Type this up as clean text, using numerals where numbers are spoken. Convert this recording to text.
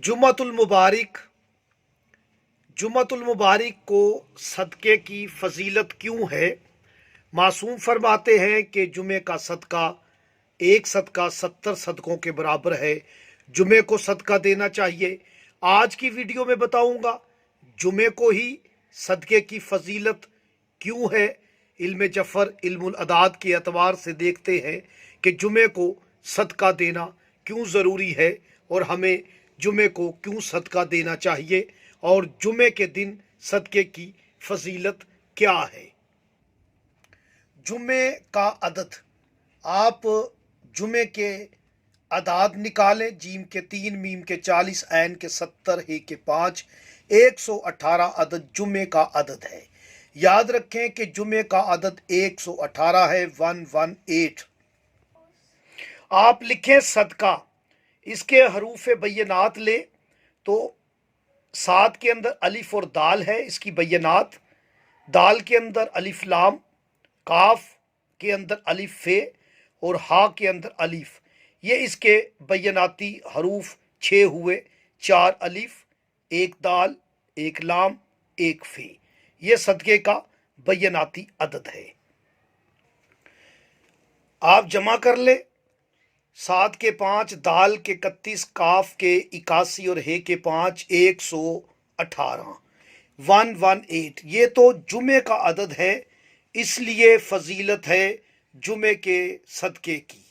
जुम्मतुल मुबारक। जुम्मतुल मुबारक को सदक़े की फजीलत क्यों है? मासूम फरमाते हैं कि जुमे का सदका एक सदका 70 सदकों के बराबर है। जुमे को सदका देना चाहिए। आज की वीडियो में बताऊंगा जुमे को ही सदक़े की फजीलत क्यों है। इल्म जफ़र इल्मुल अदाद के एतबार से देखते हैं कि जुमे को सदका देना क्यों ज़रूरी है और हमें जुमे को क्यों सदका देना चाहिए और जुमे के दिन सदक़े की फजीलत क्या है। जुमे का अदद, आप जुमे के अदाद निकालें। जीम के 3, मीम के 40, ऐन के 70, हे के 5, 118 अदद जुमे का अदद है। याद रखें कि जुमे का अदद 118 है, 118। आप लिखें सदका, इसके हरूफ बैनात ले तो सात के अंदर अलिफ और दाल है, इसकी बैनात। दाल के अंदर अलिफ लाम, काफ के अंदर अलिफ फे और हा के अंदर अलिफ। ये इसके बैनाती हरूफ 6 हुए, 4 अलिफ, 1 दाल, 1 लाम, 1 फे। ये सदक़े का बैनाती अदद है। आप जमा कर ले। 7 के 5, दाल के 31, काफ के 81 और हे के 5, 118, 118। ये तो जुमे का अदद है, इसलिए फजीलत है जुमे के सदक़े की।